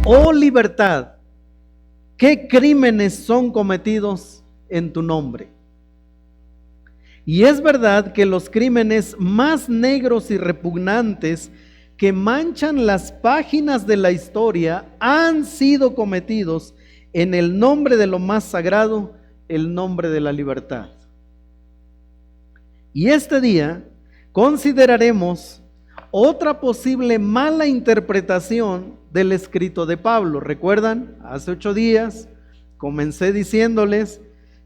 Oh libertad, ¿qué crímenes son cometidos en tu nombre? Y es verdad que los crímenes más negros y repugnantes que manchan las páginas de la historia han sido cometidos en el nombre de lo más sagrado, el nombre de la libertad. Y este día consideraremos otra posible mala interpretación del escrito de Pablo. ¿Recuerdan? Hace 8 días comencé diciéndoles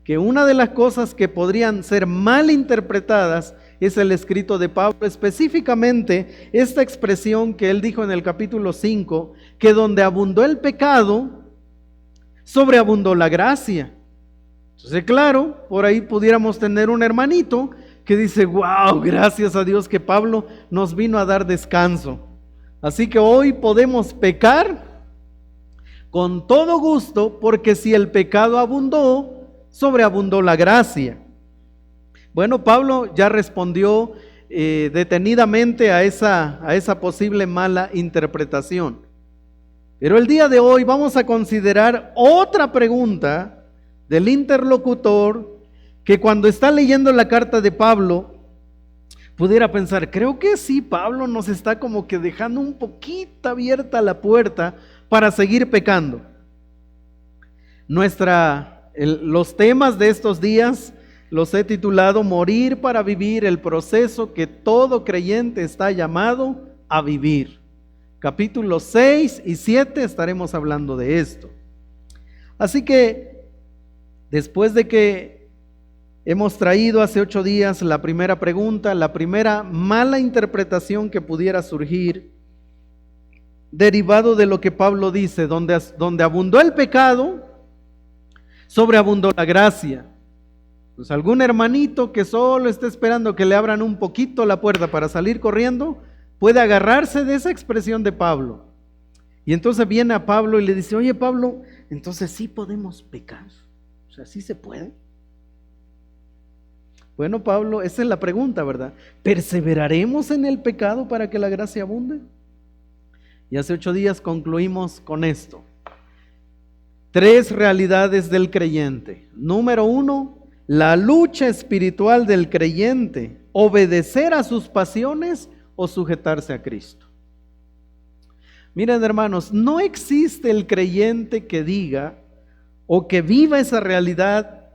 que una de las cosas que podrían ser mal interpretadas es el escrito de Pablo, específicamente esta expresión que él dijo en el capítulo 5, que donde abundó el pecado, sobreabundó la gracia. Entonces, claro, por ahí pudiéramos tener un hermanito que dice, wow, gracias a Dios que Pablo nos vino a dar descanso. Así que hoy podemos pecar con todo gusto, porque si el pecado abundó, sobreabundó la gracia. Bueno, Pablo ya respondió detenidamente a esa posible mala interpretación. Pero el día de hoy vamos a considerar otra pregunta del interlocutor que cuando está leyendo la carta de Pablo pudiera pensar, creo que sí, Pablo nos está como que dejando un poquito abierta la puerta para seguir pecando. Los temas de estos días los he titulado Morir para vivir, el proceso que todo creyente está llamado a vivir. Capítulos 6 y 7 estaremos hablando de esto. Así que, después de que hemos traído hace 8 días la primera pregunta, la primera mala interpretación que pudiera surgir, derivado de lo que Pablo dice, donde abundó el pecado, sobreabundó la gracia. Pues algún hermanito que solo esté esperando que le abran un poquito la puerta para salir corriendo, puede agarrarse de esa expresión de Pablo. Y entonces viene a Pablo y le dice, oye Pablo, entonces sí podemos pecar. O sea, ¿sí se puede? Bueno, Pablo, esa es la pregunta, ¿verdad? ¿Perseveraremos en el pecado para que la gracia abunde? Y hace 8 días concluimos con esto. 3 realidades del creyente. Número 1, la lucha espiritual del creyente, obedecer a sus pasiones o sujetarse a Cristo. Miren, hermanos, no existe el creyente que diga o que viva esa realidad,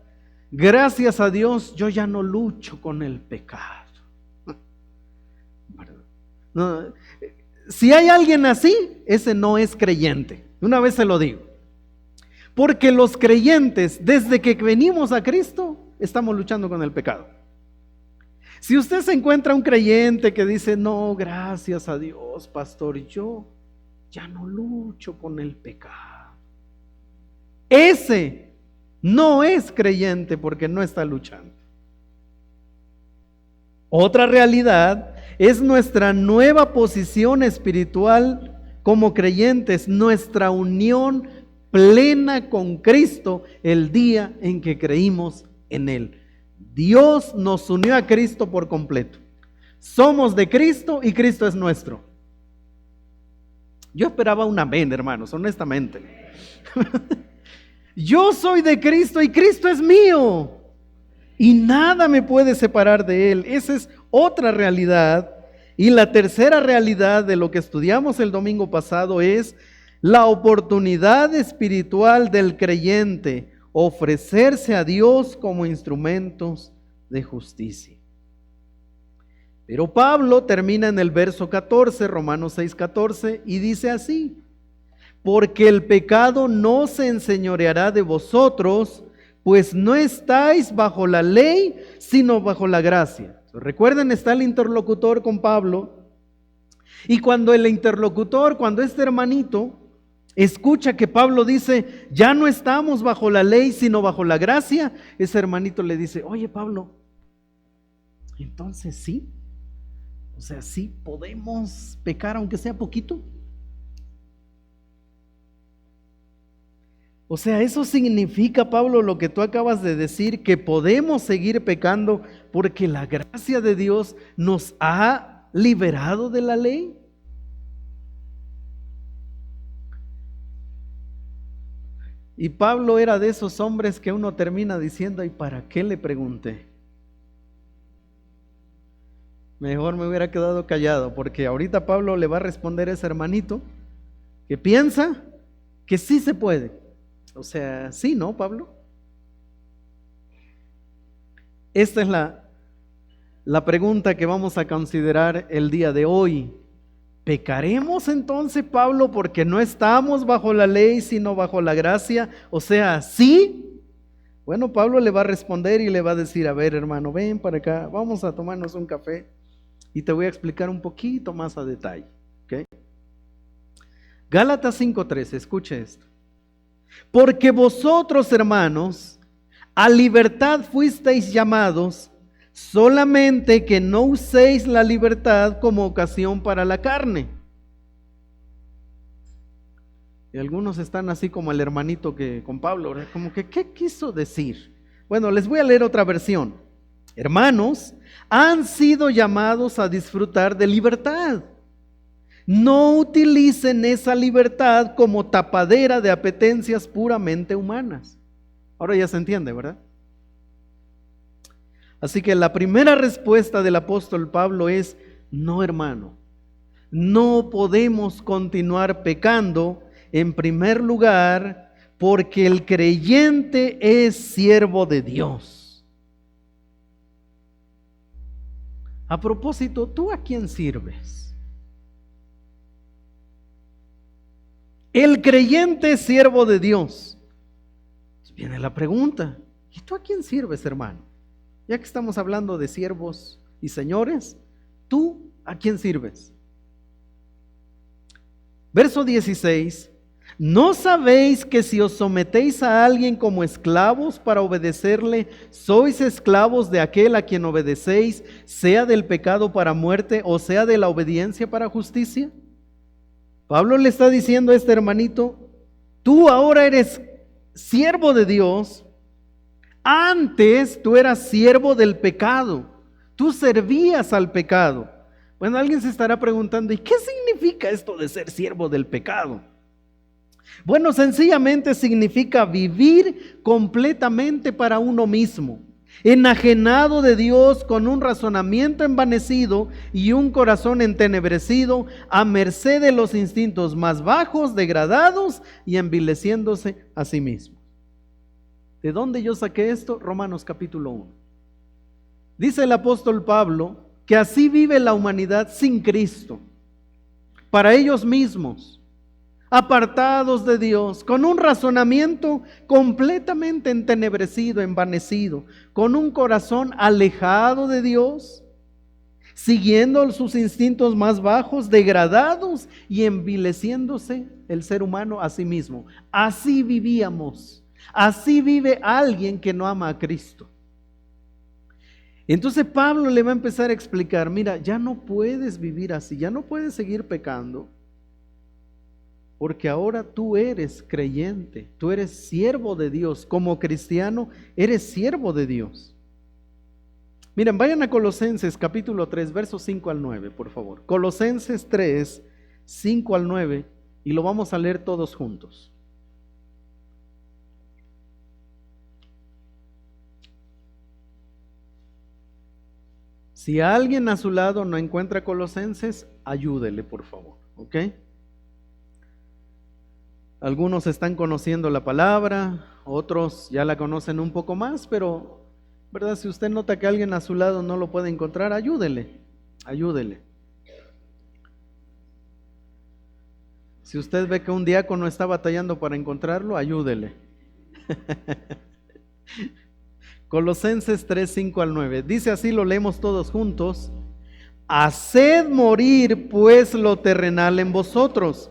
gracias a Dios yo ya no lucho con el pecado. No, si hay alguien así, ese no es creyente. Una vez se lo digo. Porque los creyentes, desde que venimos a Cristo, estamos luchando con el pecado. Si usted se encuentra un creyente que dice, no, gracias a Dios, pastor, yo ya no lucho con el pecado. Ese no es creyente porque no está luchando. Otra realidad es nuestra nueva posición espiritual como creyentes, nuestra unión plena con Cristo el día en que creímos en Él. Dios nos unió a Cristo por completo. Somos de Cristo y Cristo es nuestro. Yo esperaba un amén, hermanos, honestamente. Yo soy de Cristo y Cristo es mío. Y nada me puede separar de Él. Esa es otra realidad. Y la tercera realidad de lo que estudiamos el domingo pasado es la oportunidad espiritual del creyente, ofrecerse a Dios como instrumentos de justicia. Pero Pablo termina en el verso 14, Romanos 6:14, y dice así: porque el pecado no se enseñoreará de vosotros, pues no estáis bajo la ley, sino bajo la gracia. Recuerden, está el interlocutor con Pablo, y cuando este hermanito escucha que Pablo dice, ya no estamos bajo la ley, sino bajo la gracia, ese hermanito le dice, oye Pablo, entonces sí, o sea, sí podemos pecar aunque sea poquito. O sea, eso significa, Pablo, lo que tú acabas de decir, que podemos seguir pecando porque la gracia de Dios nos ha liberado de la ley. Y Pablo era de esos hombres que uno termina diciendo, ¿y para qué le pregunté? Mejor me hubiera quedado callado, porque ahorita Pablo le va a responder a ese hermanito que piensa que sí se puede. O sea, sí, ¿no, Pablo? Esta es la pregunta que vamos a considerar el día de hoy. ¿Pecaremos entonces, Pablo, porque no estamos bajo la ley, sino bajo la gracia? O sea, ¿sí? Bueno, Pablo le va a responder y le va a decir, a ver, hermano, ven para acá, vamos a tomarnos un café y te voy a explicar un poquito más a detalle. ¿Okay? Gálatas 5:13, escuche esto. Porque vosotros, hermanos, a libertad fuisteis llamados, solamente que no uséis la libertad como ocasión para la carne. Y algunos están así como el hermanito que con Pablo, como que, ¿qué quiso decir? Bueno, les voy a leer otra versión. Hermanos, han sido llamados a disfrutar de libertad. No utilicen esa libertad como tapadera de apetencias puramente humanas. Ahora ya se entiende, ¿verdad? Así que la primera respuesta del apóstol Pablo es, no, hermano, no podemos continuar pecando, en primer lugar, porque el creyente es siervo de Dios. A propósito, ¿tú a quién sirves? El creyente es siervo de Dios. Viene la pregunta, ¿y tú a quién sirves, hermano? Ya que estamos hablando de siervos y señores, ¿tú a quién sirves? Verso 16, ¿no sabéis que si os sometéis a alguien como esclavos para obedecerle, sois esclavos de aquel a quien obedecéis, sea del pecado para muerte o sea de la obediencia para justicia? Pablo le está diciendo a este hermanito, tú ahora eres siervo de Dios. Antes tú eras siervo del pecado, tú servías al pecado. Bueno, alguien se estará preguntando, ¿y qué significa esto de ser siervo del pecado? Bueno, sencillamente significa vivir completamente para uno mismo, enajenado de Dios, con un razonamiento envanecido y un corazón entenebrecido, a merced de los instintos más bajos, degradados y envileciéndose a sí mismo. ¿De dónde yo saqué esto? Romanos capítulo 1. Dice el apóstol Pablo que así vive la humanidad sin Cristo, para ellos mismos, apartados de Dios, con un razonamiento completamente entenebrecido, envanecido, con un corazón alejado de Dios, siguiendo sus instintos más bajos, degradados y envileciéndose el ser humano a sí mismo. Así vivíamos. Así vive alguien que no ama a Cristo. Entonces Pablo le va a empezar a explicar, mira, ya no puedes vivir así, ya no puedes seguir pecando, porque ahora tú eres creyente, tú eres siervo de Dios. Como cristiano, eres siervo de Dios. Miren, vayan a Colosenses capítulo 3, versos 5 al 9, por favor. Colosenses 3, 5 al 9, y lo vamos a leer todos juntos. Si alguien a su lado no encuentra Colosenses, ayúdele, por favor, ¿ok? Algunos están conociendo la palabra, otros ya la conocen un poco más, pero, ¿verdad? Si usted nota que alguien a su lado no lo puede encontrar, ayúdele. Si usted ve que un diácono está batallando para encontrarlo, ayúdele. Colosenses 3, 5 al 9. Dice así, lo leemos todos juntos. Haced morir pues lo terrenal en vosotros.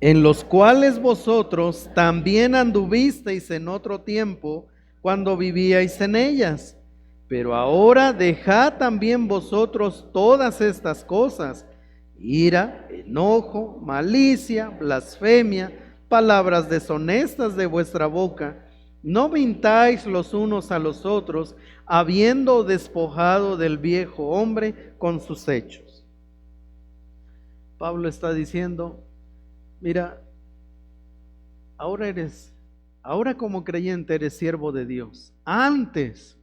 En los cuales vosotros también anduvisteis en otro tiempo, cuando vivíais en ellas. Pero ahora dejad también vosotros todas estas cosas: ira, enojo, malicia, blasfemia, palabras deshonestas de vuestra boca. No mintáis los unos a los otros, habiendo despojado del viejo hombre con sus hechos. Pablo está diciendo, mira, ahora como creyente eres siervo de Dios. Antes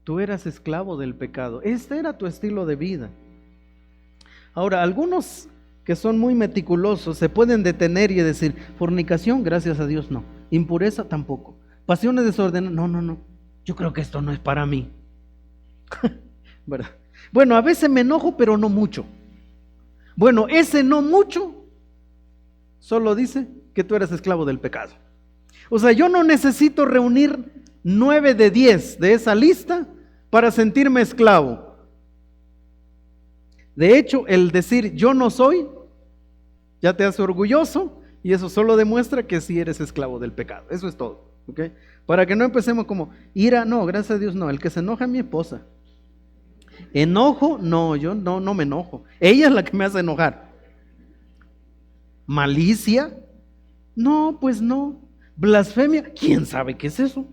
tú eras esclavo del pecado. Este era tu estilo de vida. Ahora, algunos que son muy meticulosos se pueden detener y decir, fornicación, gracias a Dios, no. Impureza, tampoco. Pasiones desordenadas, no. Yo creo que esto no es para mí. ¿Verdad? Bueno, a veces me enojo, pero no mucho. Bueno, ese no mucho solo dice que tú eres esclavo del pecado. O sea, yo no necesito reunir 9 de 10 de esa lista para sentirme esclavo. De hecho, el decir yo no soy, ya te hace orgulloso y eso solo demuestra que sí eres esclavo del pecado. Eso es todo, ¿ok? Para que no empecemos como ira, no, gracias a Dios no, el que se enoja es mi esposa. Enojo, no, yo no me enojo. Ella es la que me hace enojar. Malicia, no, pues no. Blasfemia, ¿quién sabe qué es eso?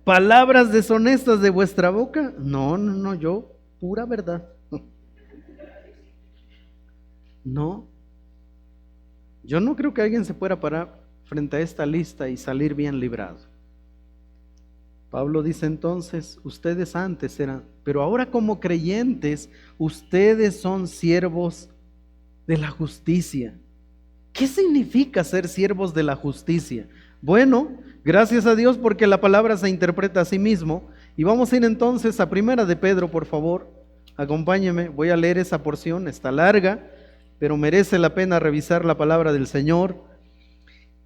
Palabras deshonestas de vuestra boca, no, yo, pura verdad. No, yo no creo que alguien se pueda parar frente a esta lista y salir bien librado. Pablo dice entonces, ustedes antes eran, pero ahora como creyentes, ustedes son siervos de la justicia. ¿Qué significa ser siervos de la justicia? Bueno, gracias a Dios porque la palabra se interpreta a sí mismo. Y vamos a ir entonces a Primera de Pedro, por favor. Acompáñeme, voy a leer esa porción, está larga, pero merece la pena revisar la palabra del Señor.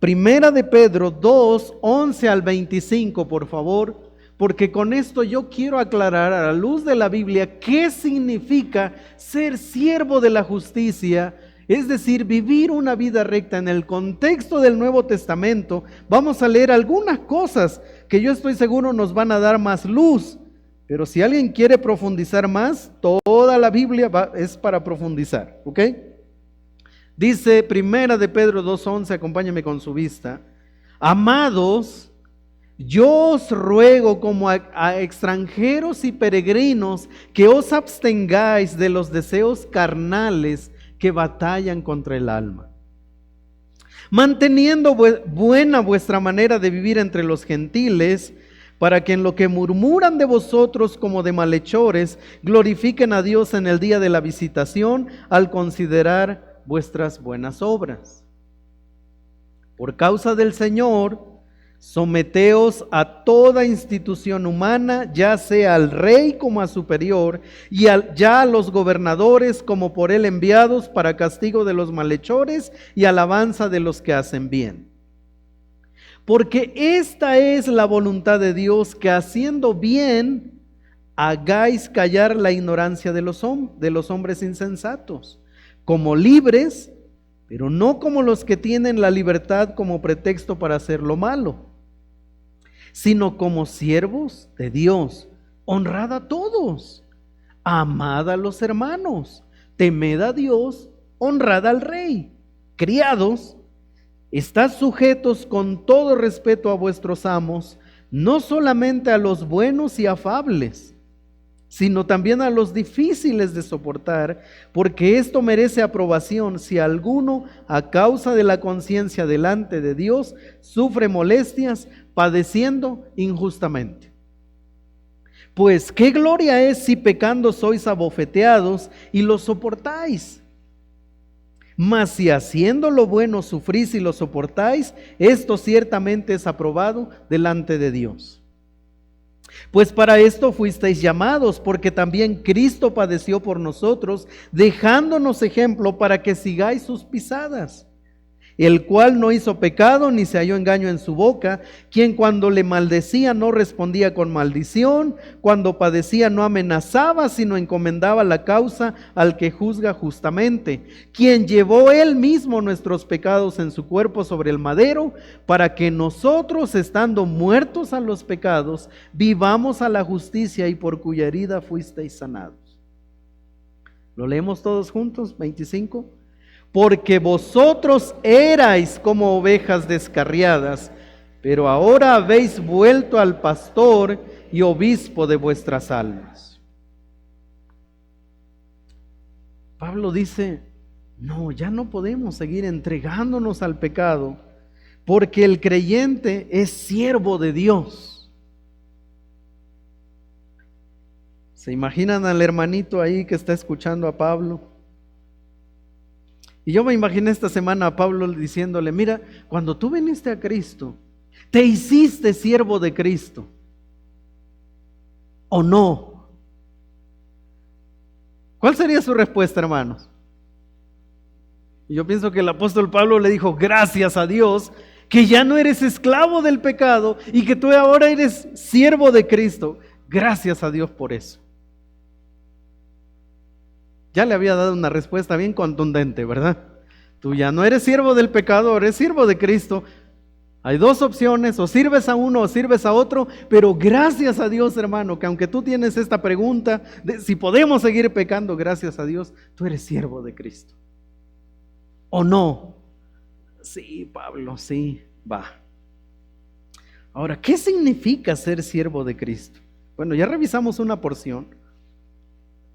Primera de Pedro 2, 11 al 25, por favor, porque con esto yo quiero aclarar a la luz de la Biblia qué significa ser siervo de la justicia, es decir, vivir una vida recta. En el contexto del Nuevo Testamento vamos a leer algunas cosas que yo estoy seguro nos van a dar más luz, pero si alguien quiere profundizar más, toda la Biblia es para profundizar, ¿ok? Dice Primera de Pedro 2:11, acompáñame con su vista. Amados, yo os ruego como a extranjeros y peregrinos que os abstengáis de los deseos carnales que batallan contra el alma, manteniendo buena vuestra manera de vivir entre los gentiles, para que en lo que murmuran de vosotros como de malhechores, glorifiquen a Dios en el día de la visitación al considerar vuestras buenas obras. Por causa del Señor, someteos a toda institución humana, ya sea al rey como a superior, y ya a los gobernadores como por él enviados, para castigo de los malhechores y alabanza de los que hacen bien. Porque esta es la voluntad de Dios, que haciendo bien hagáis callar la ignorancia de los hombres insensatos, como libres, pero no como los que tienen la libertad como pretexto para hacer lo malo, sino como siervos de Dios. Honrad a todos, amad a los hermanos, temed a Dios, honrad al rey. Criados, estad sujetos con todo respeto a vuestros amos, no solamente a los buenos y afables, sino también a los difíciles de soportar, porque esto merece aprobación si alguno, a causa de la conciencia delante de Dios, sufre molestias, padeciendo injustamente. Pues qué gloria es si pecando sois abofeteados y lo soportáis. Mas si haciendo lo bueno sufrís y lo soportáis, esto ciertamente es aprobado delante de Dios. Pues para esto fuisteis llamados, porque también Cristo padeció por nosotros, dejándonos ejemplo para que sigáis sus pisadas, el cual no hizo pecado ni se halló engaño en su boca, quien cuando le maldecía no respondía con maldición, cuando padecía no amenazaba, sino encomendaba la causa al que juzga justamente, quien llevó él mismo nuestros pecados en su cuerpo sobre el madero, para que nosotros, estando muertos a los pecados, vivamos a la justicia, y por cuya herida fuisteis sanados. ¿Lo leemos todos juntos? 25. porque vosotros erais como ovejas descarriadas, pero ahora habéis vuelto al pastor y obispo de vuestras almas. Pablo dice, no, ya no podemos seguir entregándonos al pecado, porque el creyente es siervo de Dios. ¿Se imaginan al hermanito ahí que está escuchando a Pablo? Y yo me imaginé esta semana a Pablo diciéndole, mira, cuando tú viniste a Cristo, ¿te hiciste siervo de Cristo o no? ¿Cuál sería su respuesta, hermanos? Y yo pienso que el apóstol Pablo le dijo, gracias a Dios, que ya no eres esclavo del pecado y que tú ahora eres siervo de Cristo. Gracias a Dios por eso. Ya le había dado una respuesta bien contundente, ¿verdad? Tú ya no eres siervo del pecado, eres siervo de Cristo. Hay dos opciones, o sirves a uno o sirves a otro, pero gracias a Dios, hermano, que aunque tú tienes esta pregunta de si podemos seguir pecando, gracias a Dios, tú eres siervo de Cristo. ¿O no? Sí, Pablo, sí, va. Ahora, ¿qué significa ser siervo de Cristo? Bueno, ya revisamos una porción,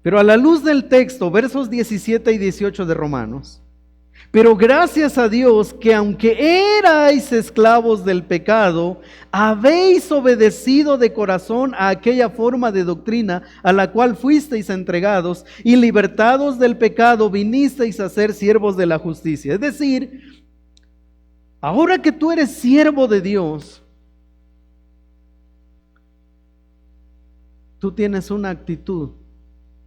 pero a la luz del texto, versos 17 y 18 de Romanos, pero gracias a Dios que aunque erais esclavos del pecado, habéis obedecido de corazón a aquella forma de doctrina a la cual fuisteis entregados y libertados del pecado vinisteis a ser siervos de la justicia. Es decir, ahora que tú eres siervo de Dios, tú tienes una actitud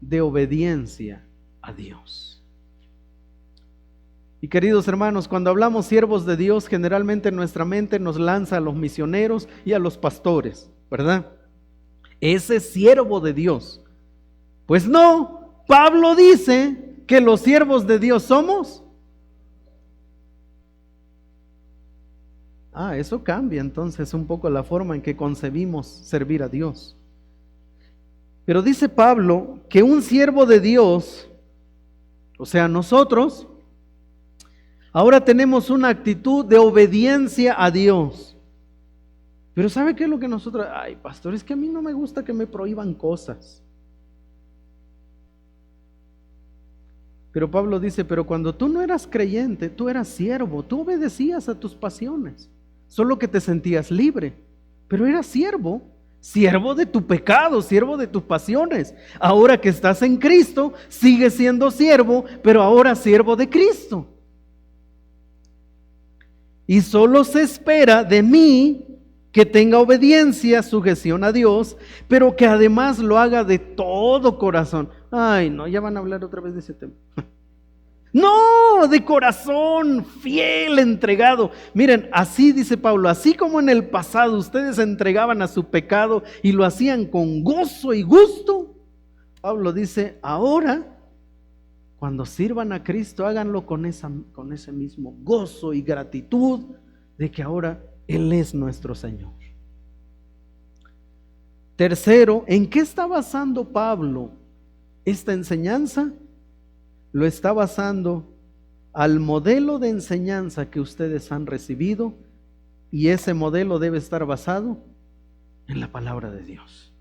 de obediencia a Dios. Y queridos hermanos, cuando hablamos siervos de Dios, generalmente nuestra mente nos lanza a los misioneros y a los pastores, ¿verdad? Ese es siervo de Dios. Pues no, Pablo dice que los siervos de Dios somos. Eso cambia entonces un poco la forma en que concebimos servir a Dios. Pero dice Pablo que un siervo de Dios, o sea, nosotros, ahora tenemos una actitud de obediencia a Dios. Pero ¿sabe qué es lo que nosotros? Ay, pastor, es que a mí no me gusta que me prohíban cosas. Pero Pablo dice, pero cuando tú no eras creyente, tú eras siervo, tú obedecías a tus pasiones, solo que te sentías libre, pero eras siervo. Siervo de tu pecado, siervo de tus pasiones. Ahora que estás en Cristo, sigues siendo siervo, pero ahora siervo de Cristo. Y solo se espera de mí que tenga obediencia, sujeción a Dios, pero que además lo haga de todo corazón. Ay, no, ya van a hablar otra vez de ese tema. No, de corazón, fiel, entregado. Miren, así dice Pablo, así como en el pasado ustedes se entregaban a su pecado y lo hacían con gozo y gusto, Pablo dice, ahora, cuando sirvan a Cristo, háganlo con ese mismo gozo y gratitud de que ahora Él es nuestro Señor. Tercero, ¿en qué está basando Pablo esta enseñanza? Lo está basando al modelo de enseñanza que ustedes han recibido, y ese modelo debe estar basado en la palabra de Dios.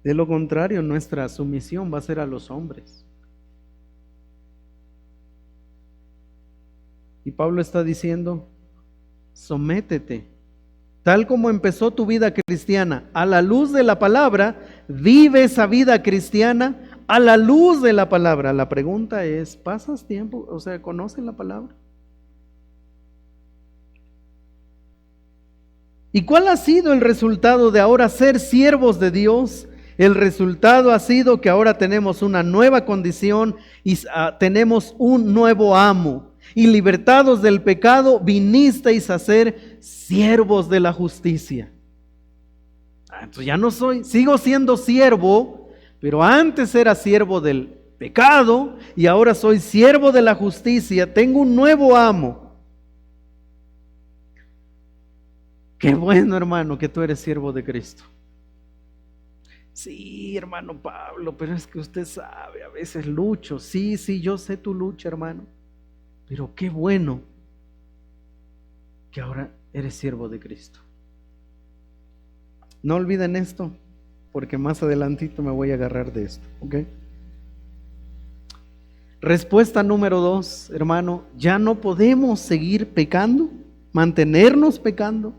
De lo contrario, nuestra sumisión va a ser a los hombres. Y Pablo está diciendo, sométete. Tal como empezó tu vida cristiana, a la luz de la palabra, vive esa vida cristiana a la luz de la palabra. La pregunta es, ¿pasas tiempo? O sea, ¿conoces la palabra? ¿Y cuál ha sido el resultado de ahora ser siervos de Dios? El resultado ha sido que ahora tenemos una nueva condición y tenemos un nuevo amo. Y libertados del pecado, vinisteis a ser siervos de la justicia. Entonces ya no sigo siendo siervo, pero antes era siervo del pecado y ahora soy siervo de la justicia. Tengo un nuevo amo. Qué bueno, hermano, que tú eres siervo de Cristo. Sí, hermano Pablo, pero es que usted sabe, a veces lucho. Sí, yo sé tu lucha, hermano. Pero qué bueno que ahora eres siervo de Cristo. No olviden esto, porque más adelantito me voy a agarrar de esto, ¿ok? Respuesta número 2, hermano, ya no podemos seguir pecando, mantenernos pecando,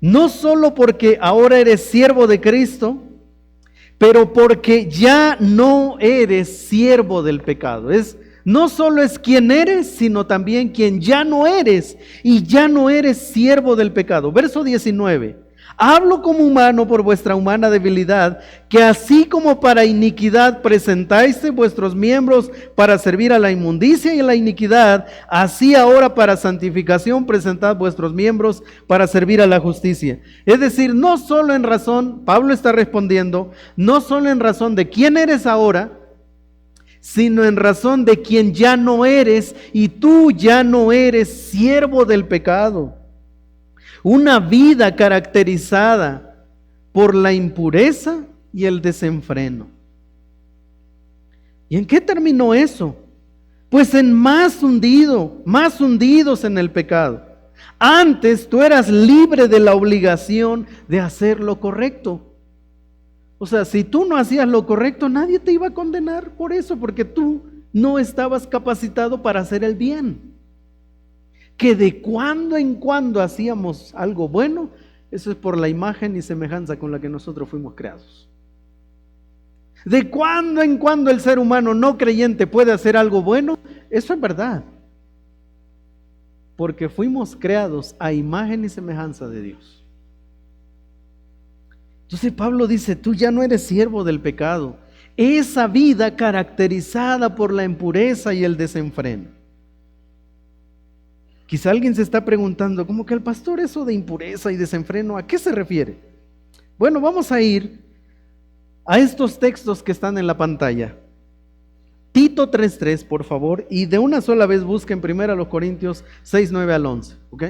no solo porque ahora eres siervo de Cristo, pero porque ya no eres siervo del pecado. No solo es quien eres, sino también quien ya no eres, y ya no eres siervo del pecado. Verso 19. Hablo como humano por vuestra humana debilidad, que así como para iniquidad presentáis vuestros miembros para servir a la inmundicia y a la iniquidad, así ahora para santificación presentad vuestros miembros para servir a la justicia. Es decir, no solo en razón, Pablo está respondiendo, no solo en razón de quién eres ahora, sino en razón de quien ya no eres, y tú ya no eres siervo del pecado. Una vida caracterizada por la impureza y el desenfreno. ¿Y en qué terminó eso? Pues en más hundidos en el pecado. Antes tú eras libre de la obligación de hacer lo correcto. O sea, si tú no hacías lo correcto, nadie te iba a condenar por eso, porque tú no estabas capacitado para hacer el bien. Que de cuando en cuando hacíamos algo bueno, eso es por la imagen y semejanza con la que nosotros fuimos creados. De cuando en cuando el ser humano no creyente puede hacer algo bueno, eso es verdad. Porque fuimos creados a imagen y semejanza de Dios. Entonces Pablo dice, tú ya no eres siervo del pecado. Esa vida caracterizada por la impureza y el desenfreno. Quizá alguien se está preguntando, ¿cómo que el pastor eso de impureza y desenfreno, ¿a qué se refiere? Bueno, vamos a ir a estos textos que están en la pantalla. Tito 3:3, por favor, y de una sola vez busquen primero los Corintios 6:9 al 11, ¿ok?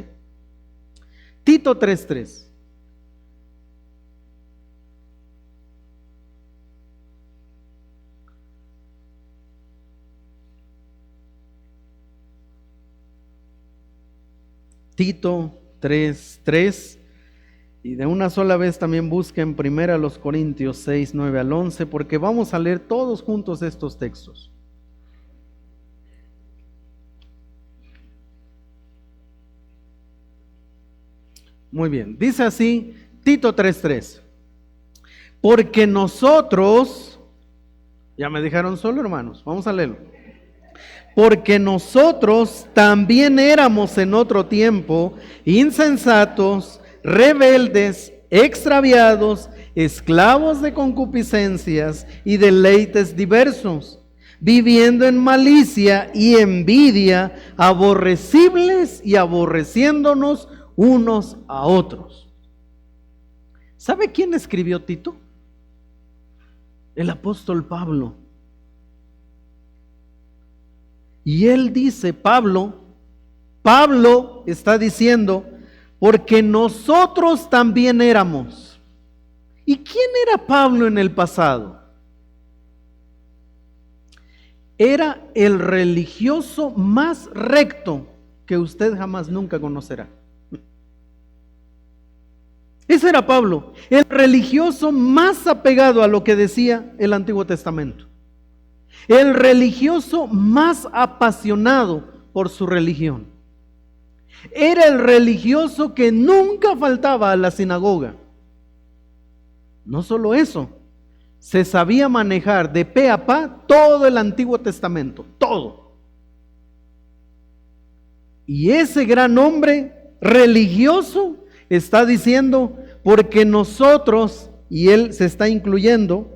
Tito 3:3. Tito 3:3, y de una sola vez también busquen primero los Corintios 6:9 al 11, porque vamos a leer todos juntos estos textos. Muy bien, dice así Tito 3:3. Porque nosotros, ya me dejaron solo, hermanos, vamos a leerlo. Porque nosotros también éramos en otro tiempo insensatos, rebeldes, extraviados, esclavos de concupiscencias y deleites diversos, viviendo en malicia y envidia, aborrecibles y aborreciéndonos unos a otros. ¿Sabe quién escribió Tito? El apóstol Pablo. Y él dice, Pablo está diciendo, porque nosotros también éramos. ¿Y quién era Pablo en el pasado? Era el religioso más recto que usted jamás nunca conocerá. Ese era Pablo, el religioso más apegado a lo que decía el Antiguo Testamento. El religioso más apasionado por su religión. Era el religioso que nunca faltaba a la sinagoga. No solo eso, se sabía manejar de pe a pa todo el Antiguo Testamento, todo. Y ese gran hombre religioso está diciendo, porque nosotros, y él se está incluyendo,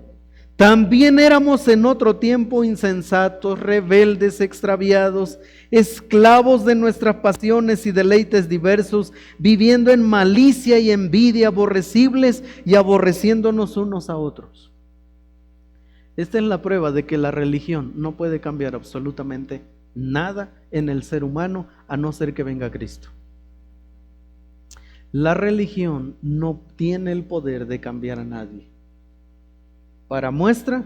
también éramos en otro tiempo insensatos, rebeldes, extraviados, esclavos de nuestras pasiones y deleites diversos, viviendo en malicia y envidia, aborrecibles y aborreciéndonos unos a otros. Esta es la prueba de que la religión no puede cambiar absolutamente nada en el ser humano a no ser que venga Cristo. La religión no tiene el poder de cambiar a nadie. Para muestra,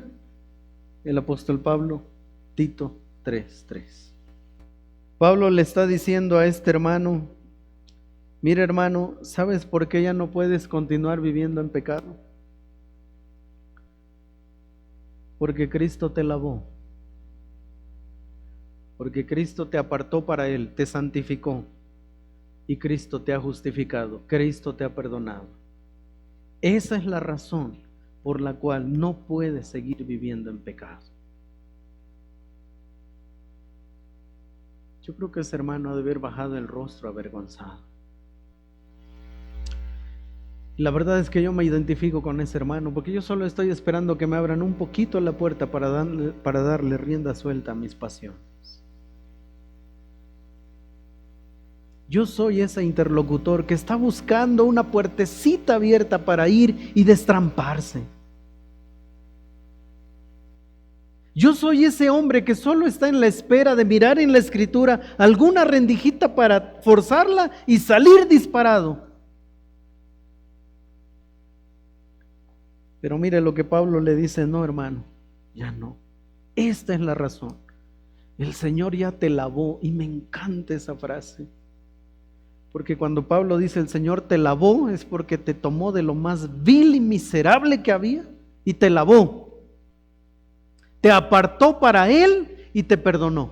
el apóstol Pablo, Tito 3:3. Pablo le está diciendo a este hermano: mira, hermano, ¿sabes por qué ya no puedes continuar viviendo en pecado? Porque Cristo te lavó. Porque Cristo te apartó para Él, te santificó. Y Cristo te ha justificado, Cristo te ha perdonado. Esa es la razón por la cual no puedes seguir viviendo en pecado. Yo creo que ese hermano ha de haber bajado el rostro avergonzado. La verdad es que yo me identifico con ese hermano, porque yo solo estoy esperando que me abran un poquito la puerta para darle rienda suelta a mis pasiones. Yo soy ese interlocutor que está buscando una puertecita abierta para ir y destramparse. Yo soy ese hombre que solo está en la espera de mirar en la Escritura alguna rendijita para forzarla y salir disparado. Pero mire lo que Pablo le dice: no, hermano, ya no. Esta es la razón. El Señor ya te lavó, y me encanta esa frase. Porque cuando Pablo dice el Señor te lavó, es porque te tomó de lo más vil y miserable que había y te lavó. Te apartó para Él y te perdonó.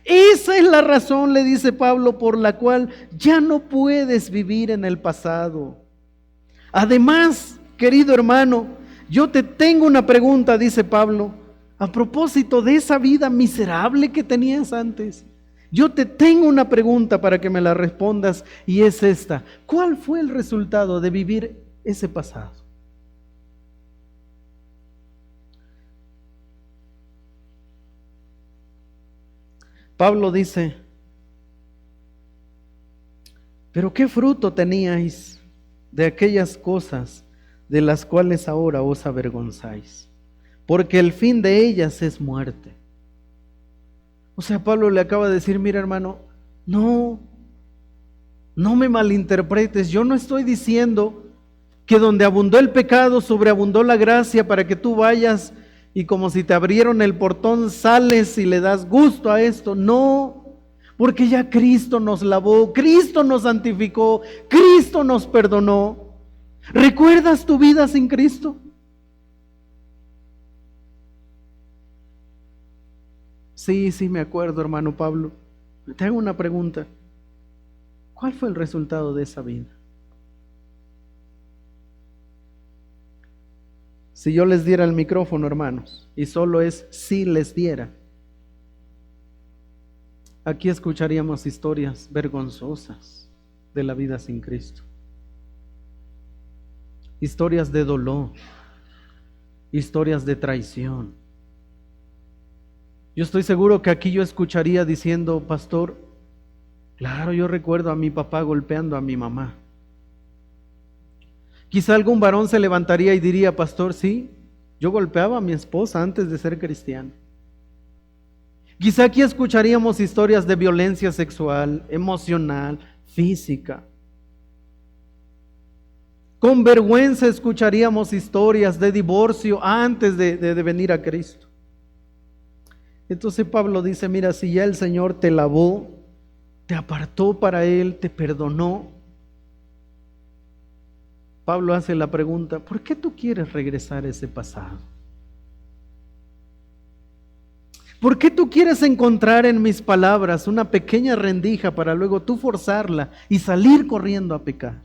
Esa es la razón, le dice Pablo, por la cual ya no puedes vivir en el pasado. Además, querido hermano, yo te tengo una pregunta, dice Pablo, a propósito de esa vida miserable que tenías antes. Yo te tengo una pregunta para que me la respondas, y es esta: ¿cuál fue el resultado de vivir ese pasado? Pablo dice: ¿pero qué fruto teníais de aquellas cosas de las cuales ahora os avergonzáis? Porque el fin de ellas es muerte. O sea, Pablo le acaba de decir: mira, hermano, no me malinterpretes. Yo no estoy diciendo que donde abundó el pecado, sobreabundó la gracia para que tú vayas y como si te abrieron el portón sales y le das gusto a esto. No, porque ya Cristo nos lavó, Cristo nos santificó, Cristo nos perdonó. ¿Recuerdas tu vida sin Cristo? Sí, me acuerdo, hermano Pablo. Te hago una pregunta: ¿cuál fue el resultado de esa vida? Si yo les diera el micrófono, hermanos, y solo es si les diera, aquí escucharíamos historias vergonzosas de la vida sin Cristo. Historias de dolor, historias de traición. Yo estoy seguro que aquí yo escucharía diciendo: pastor, claro, yo recuerdo a mi papá golpeando a mi mamá. Quizá algún varón se levantaría y diría: pastor, sí, yo golpeaba a mi esposa antes de ser cristiano. Quizá aquí escucharíamos historias de violencia sexual, emocional, física. Con vergüenza escucharíamos historias de divorcio antes de venir a Cristo. Entonces Pablo dice: mira, si ya el Señor te lavó, te apartó para Él, te perdonó. Pablo hace la pregunta: ¿por qué tú quieres regresar a ese pasado? ¿Por qué tú quieres encontrar en mis palabras una pequeña rendija para luego tú forzarla y salir corriendo a pecar?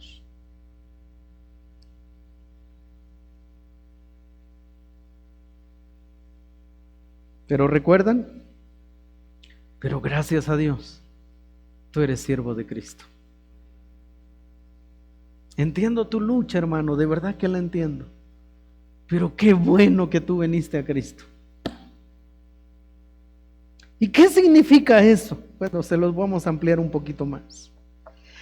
Pero ¿recuerdan? Pero gracias a Dios, tú eres siervo de Cristo. Entiendo tu lucha, hermano, de verdad que la entiendo. Pero qué bueno que tú viniste a Cristo. ¿Y qué significa eso? Bueno, se los vamos a ampliar un poquito más.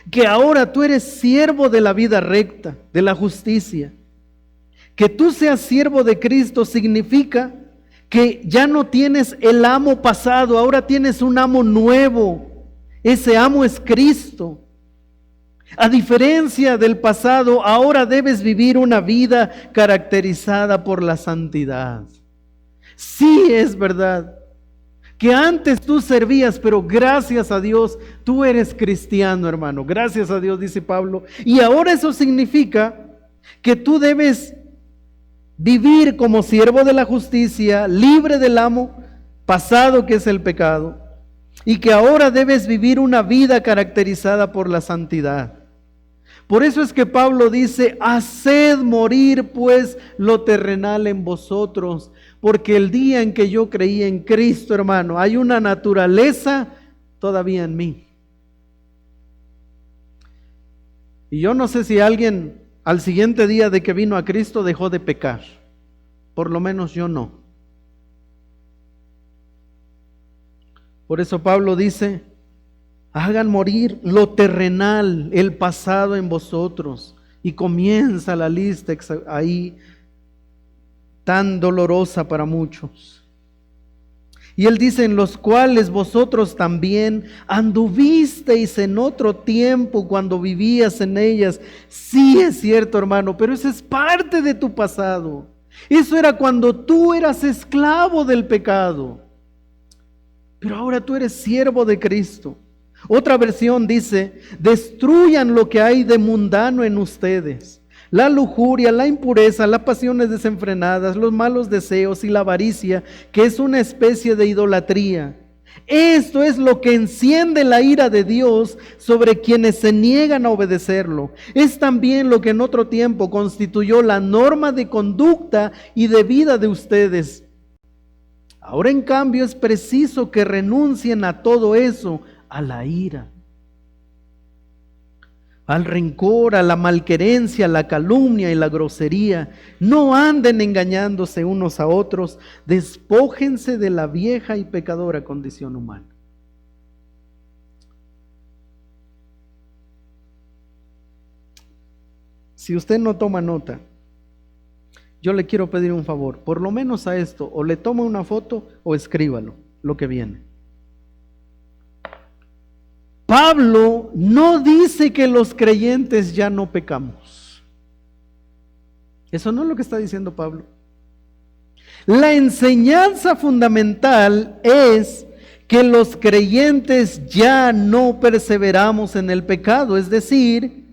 Que ahora tú eres siervo de la vida recta, de la justicia. Que tú seas siervo de Cristo significa que ya no tienes el amo pasado, ahora tienes un amo nuevo. Ese amo es Cristo. A diferencia del pasado, ahora debes vivir una vida caracterizada por la santidad. Sí, es verdad que antes tú servías, pero gracias a Dios tú eres cristiano, hermano. Gracias a Dios, dice Pablo. Y ahora eso significa que tú debes vivir como siervo de la justicia, libre del amo pasado que es el pecado, y que ahora debes vivir una vida caracterizada por la santidad. Por eso es que Pablo dice: haced morir pues lo terrenal en vosotros, porque el día en que yo creí en Cristo, hermano, hay una naturaleza todavía en mí. Y yo no sé si alguien al siguiente día de que vino a Cristo dejó de pecar. Por lo menos yo no. Por eso Pablo dice: hagan morir lo terrenal, el pasado en vosotros. Y comienza la lista ahí tan dolorosa para muchos. Y él dice: en los cuales vosotros también anduvisteis en otro tiempo cuando vivías en ellas. Sí, es cierto, hermano, pero eso es parte de tu pasado. Eso era cuando tú eras esclavo del pecado. Pero ahora tú eres siervo de Cristo. Otra versión dice: destruyan lo que hay de mundano en ustedes. La lujuria, la impureza, las pasiones desenfrenadas, los malos deseos y la avaricia, que es una especie de idolatría. Esto es lo que enciende la ira de Dios sobre quienes se niegan a obedecerlo. Es también lo que en otro tiempo constituyó la norma de conducta y de vida de ustedes. Ahora, en cambio, es preciso que renuncien a todo eso, a la ira, al rencor, a la malquerencia, a la calumnia y la grosería. No anden engañándose unos a otros, despójense de la vieja y pecadora condición humana. Si usted no toma nota, yo le quiero pedir un favor, por lo menos a esto, o le toma una foto o escríbalo, lo que viene. Pablo no dice que los creyentes ya no pecamos. Eso no es lo que está diciendo Pablo. La enseñanza fundamental es que los creyentes ya no perseveramos en el pecado, es decir,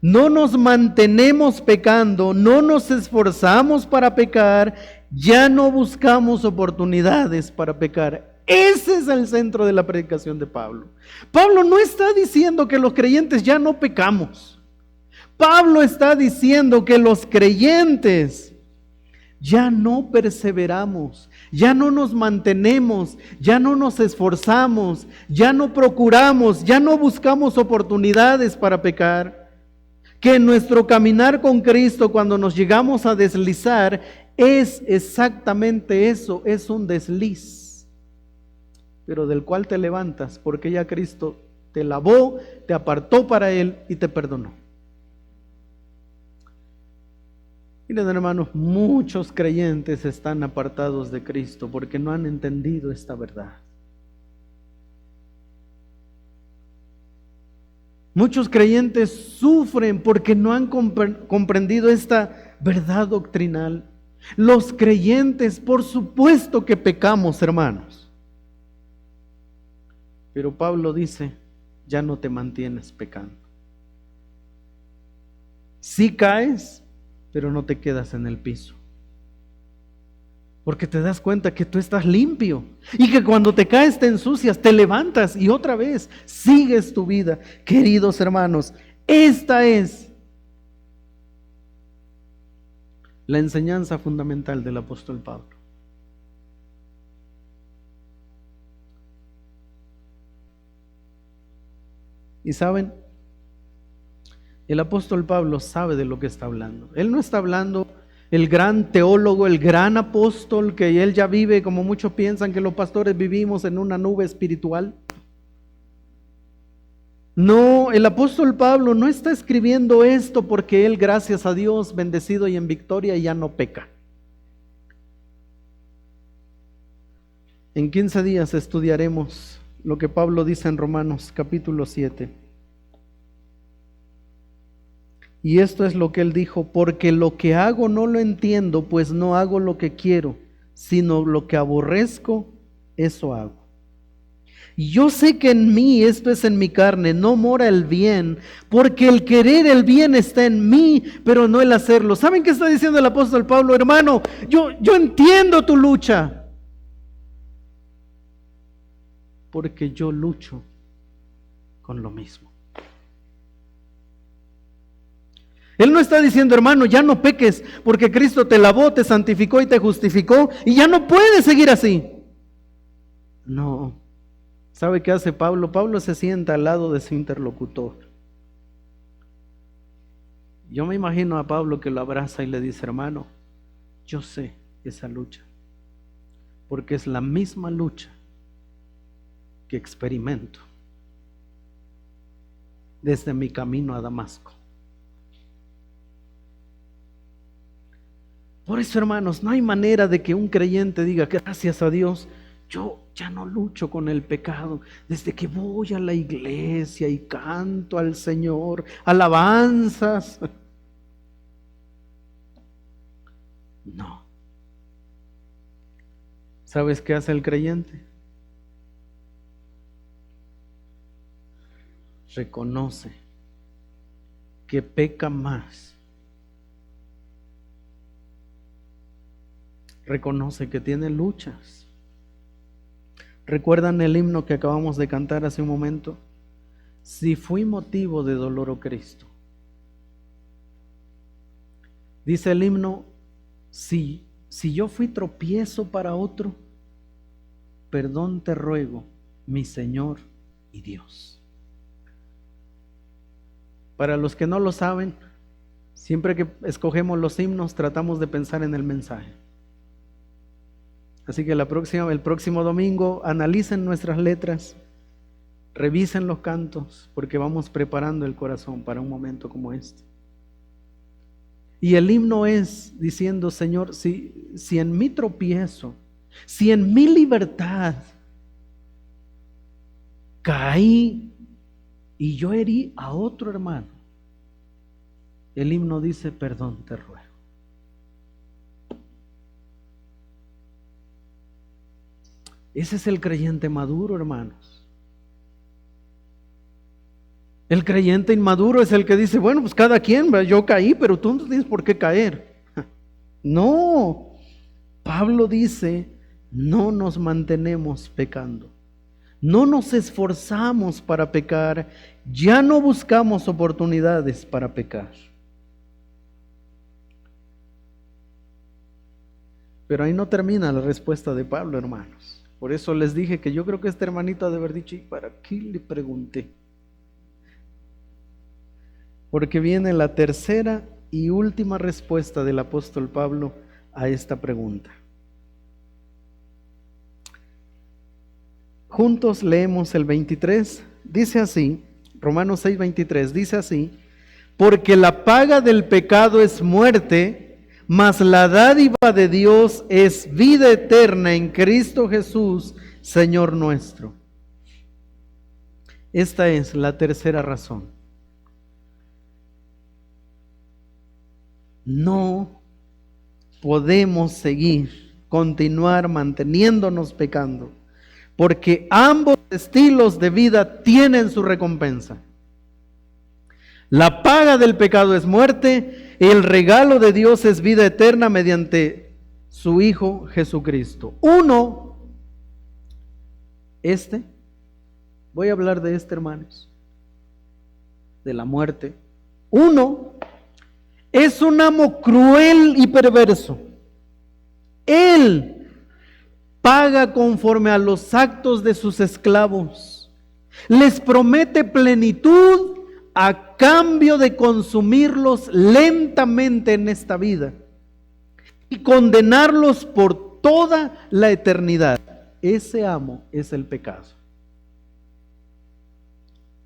no nos mantenemos pecando, no nos esforzamos para pecar, ya no buscamos oportunidades para pecar. Ese es el centro de la predicación de Pablo. Pablo no está diciendo que los creyentes ya no pecamos. Pablo está diciendo que los creyentes ya no perseveramos, ya no nos mantenemos, ya no nos esforzamos, ya no procuramos, ya no buscamos oportunidades para pecar. Que nuestro caminar con Cristo, cuando nos llegamos a deslizar, es exactamente eso, es un desliz, pero del cual te levantas, porque ya Cristo te lavó, te apartó para Él y te perdonó. Miren, hermanos, muchos creyentes están apartados de Cristo porque no han entendido esta verdad. Muchos creyentes sufren porque no han comprendido esta verdad doctrinal. Los creyentes, por supuesto que pecamos, hermanos. Pero Pablo dice: ya no te mantienes pecando. Sí caes, pero no te quedas en el piso. Porque te das cuenta que tú estás limpio y que cuando te caes te ensucias, te levantas y otra vez sigues tu vida. Queridos hermanos, esta es la enseñanza fundamental del apóstol Pablo. Y saben, el apóstol Pablo sabe de lo que está hablando. Él no está hablando el gran teólogo, el gran apóstol, que él ya vive como muchos piensan que los pastores vivimos en una nube espiritual. No, el apóstol Pablo no está escribiendo esto porque él, gracias a Dios, bendecido y en victoria, ya no peca. En 15 días estudiaremos lo que Pablo dice en Romanos capítulo 7. Y esto es lo que él dijo: porque lo que hago no lo entiendo, pues no hago lo que quiero, sino lo que aborrezco, eso hago. Y yo sé que en mí, esto es en mi carne, no mora el bien, porque el querer el bien está en mí, pero no el hacerlo. ¿Saben qué está diciendo el apóstol Pablo? Hermano, yo entiendo tu lucha, porque yo lucho con lo mismo. Él no está diciendo: hermano, ya no peques, porque Cristo te lavó, te santificó y te justificó, y ya no puedes seguir así. No. ¿Sabe qué hace Pablo? Pablo se sienta al lado de su interlocutor. Yo me imagino a Pablo que lo abraza y le dice: hermano, yo sé esa lucha, porque es la misma lucha que experimento desde mi camino a Damasco. Por eso, hermanos, no hay manera de que un creyente diga: gracias a Dios, yo ya no lucho con el pecado. Desde que voy a la iglesia y canto al Señor, alabanzas. No. ¿Sabes qué hace el creyente? Reconoce que peca más. Reconoce que tiene luchas. ¿Recuerdan el himno que acabamos de cantar hace un momento? Si fui motivo de dolor, oh Cristo. Dice el himno: si yo fui tropiezo para otro, perdón te ruego, mi Señor y Dios. Para los que no lo saben, siempre que escogemos los himnos tratamos de pensar en el mensaje. Así que el próximo domingo analicen nuestras letras, revisen los cantos, porque vamos preparando el corazón para un momento como este. Y el himno es diciendo: Señor, si en mi tropiezo, si en mi libertad caí y yo herí a otro hermano, el himno dice: perdón te ruego. Ese es el creyente maduro, hermanos. El creyente inmaduro es el que dice: bueno, pues cada quien, yo caí, pero tú no tienes por qué caer. No, Pablo dice: no nos mantenemos pecando, no nos esforzamos para pecar, ya no buscamos oportunidades para pecar. Pero ahí no termina la respuesta de Pablo, hermanos. Por eso les dije que yo creo que este hermanito ha de haber dicho: ¿y para qué le pregunté? Porque viene la tercera y última respuesta del apóstol Pablo a esta pregunta. Juntos leemos el 23, dice así, Romanos 6:23, dice así: porque la paga del pecado es muerte, mas la dádiva de Dios es vida eterna en Cristo Jesús, Señor nuestro. Esta es la tercera razón. No podemos continuar manteniéndonos pecando, porque ambos estilos de vida tienen su recompensa. La paga del pecado es muerte, el regalo de Dios es vida eterna mediante su Hijo Jesucristo. Voy a hablar de hermanos, de la muerte. Uno es un amo cruel y perverso. Él paga conforme a los actos de sus esclavos. Les promete plenitud a cambio de consumirlos lentamente en esta vida y condenarlos por toda la eternidad. Ese amo es el pecado.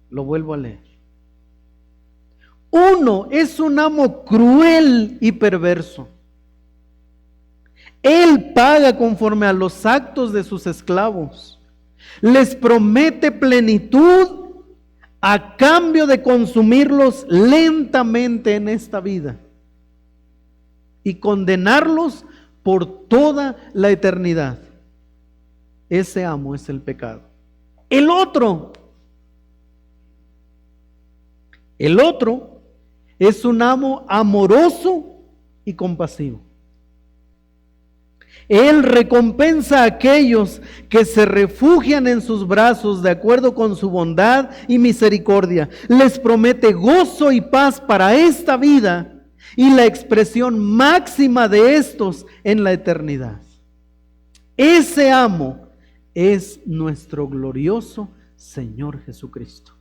Lo vuelvo a leer. Uno es un amo cruel y perverso. Él paga conforme a los actos de sus esclavos. Les promete plenitud a cambio de consumirlos lentamente en esta vida y condenarlos por toda la eternidad. Ese amo es el pecado. El otro es un amo amoroso y compasivo. Él recompensa a aquellos que se refugian en sus brazos de acuerdo con su bondad y misericordia. Les promete gozo y paz para esta vida y la expresión máxima de estos en la eternidad. Ese amo es nuestro glorioso Señor Jesucristo.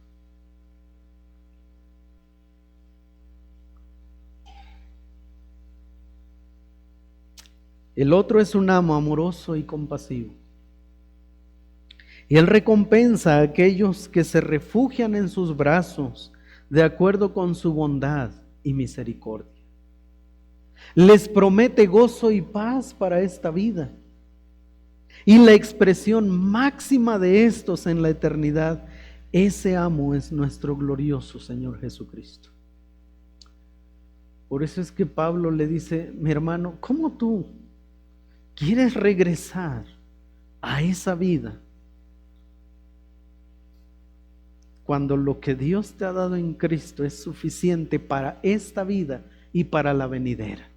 El otro es un amo amoroso y compasivo. Y Él recompensa a aquellos que se refugian en sus brazos de acuerdo con su bondad y misericordia. Les promete gozo y paz para esta vida. Y la expresión máxima de estos en la eternidad, ese amo es nuestro glorioso Señor Jesucristo. Por eso es que Pablo le dice, mi hermano, ¿cómo tú quieres regresar a esa vida cuando lo que Dios te ha dado en Cristo es suficiente para esta vida y para la venidera?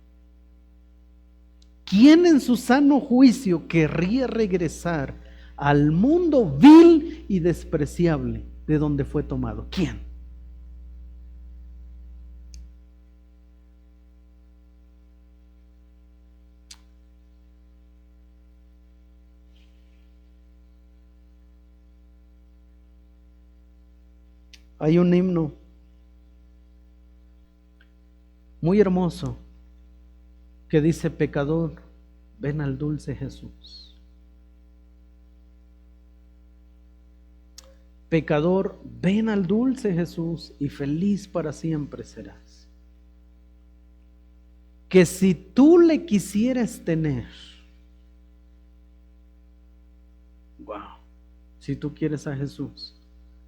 ¿Quién en su sano juicio querría regresar al mundo vil y despreciable de donde fue tomado? ¿Quién? Hay un himno muy hermoso que dice, pecador, ven al dulce Jesús. Pecador, ven al dulce Jesús y feliz para siempre serás. Que si tú le quisieras tener, wow, si tú quieres a Jesús,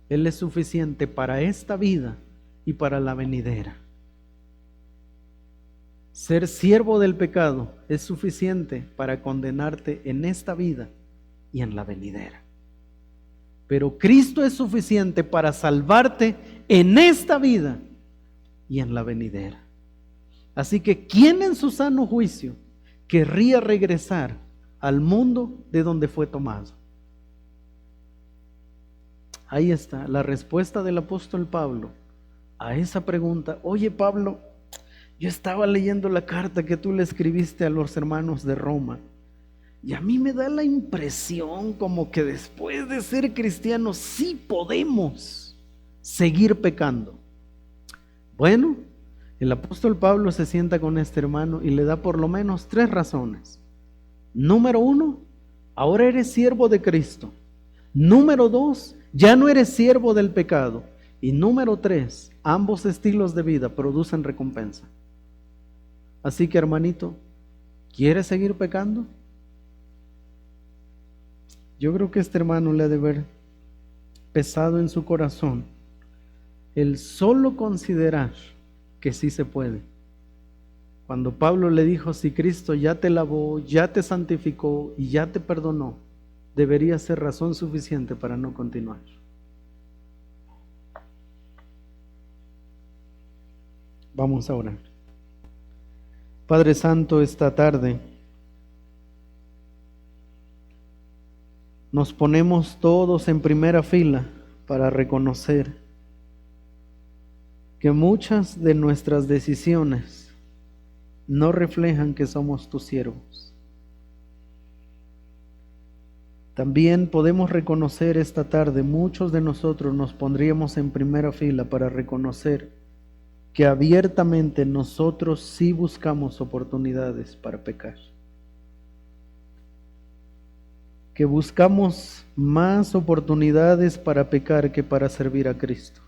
Él es suficiente para esta vida y para la venidera. Ser siervo del pecado es suficiente para condenarte en esta vida y en la venidera. Pero Cristo es suficiente para salvarte en esta vida y en la venidera. Así que, ¿quién en su sano juicio querría regresar al mundo de donde fue tomado? Ahí está la respuesta del apóstol Pablo a esa pregunta. Oye, Pablo, yo estaba leyendo la carta que tú le escribiste a los hermanos de Roma y a mí me da la impresión como que después de ser cristianos sí podemos seguir pecando. Bueno, el apóstol Pablo se sienta con este hermano y le da por lo menos 3 razones. Número 1, ahora eres siervo de Cristo. Número 2, ya no eres siervo del pecado. Y número 3, ambos estilos de vida producen recompensa. Así que, hermanito, ¿quieres seguir pecando? Yo creo que este hermano le ha de haber pesado en su corazón el solo considerar que sí se puede. Cuando Pablo le dijo, si Cristo ya te lavó, ya te santificó y ya te perdonó, debería ser razón suficiente para no continuar. Vamos a orar. Padre Santo, esta tarde nos ponemos todos en primera fila para reconocer que muchas de nuestras decisiones no reflejan que somos tus siervos. También podemos reconocer esta tarde, muchos de nosotros nos pondríamos en primera fila para reconocer que abiertamente nosotros sí buscamos oportunidades para pecar. Que buscamos más oportunidades para pecar que para servir a Cristo.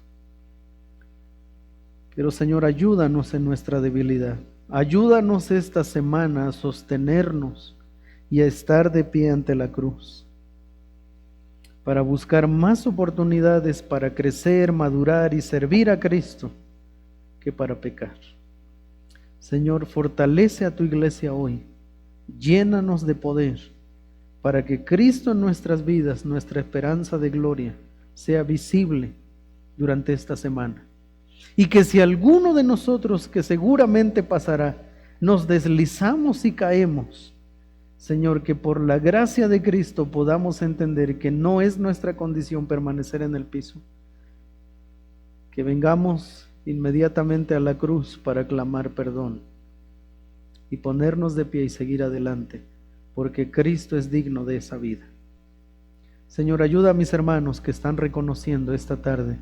Pero Señor, ayúdanos en nuestra debilidad. Ayúdanos esta semana a sostenernos y a estar de pie ante la cruz. para buscar más oportunidades para crecer, madurar y servir a Cristo que para pecar. Señor, fortalece a tu iglesia hoy, llénanos de poder para que Cristo en nuestras vidas, nuestra esperanza de gloria, sea visible durante esta semana. Y que si alguno de nosotros, que seguramente pasará, nos deslizamos y caemos, Señor, que por la gracia de Cristo podamos entender que no es nuestra condición permanecer en el piso, que vengamos inmediatamente a la cruz para clamar perdón y ponernos de pie y seguir adelante, porque Cristo es digno de esa vida. Señor, ayuda a mis hermanos que están reconociendo esta tarde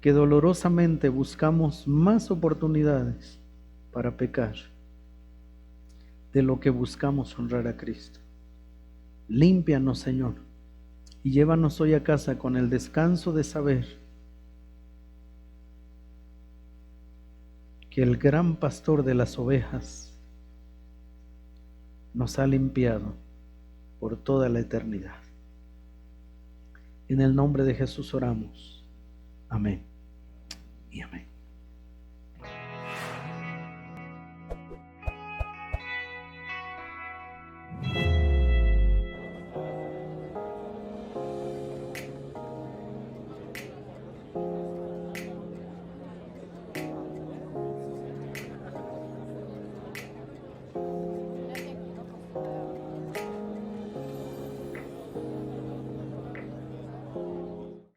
que dolorosamente buscamos más oportunidades para pecar de lo que buscamos honrar a Cristo. Límpianos, Señor, y llévanos hoy a casa con el descanso de saber que el gran pastor de las ovejas nos ha limpiado por toda la eternidad. En el nombre de Jesús oramos. Amén y amén.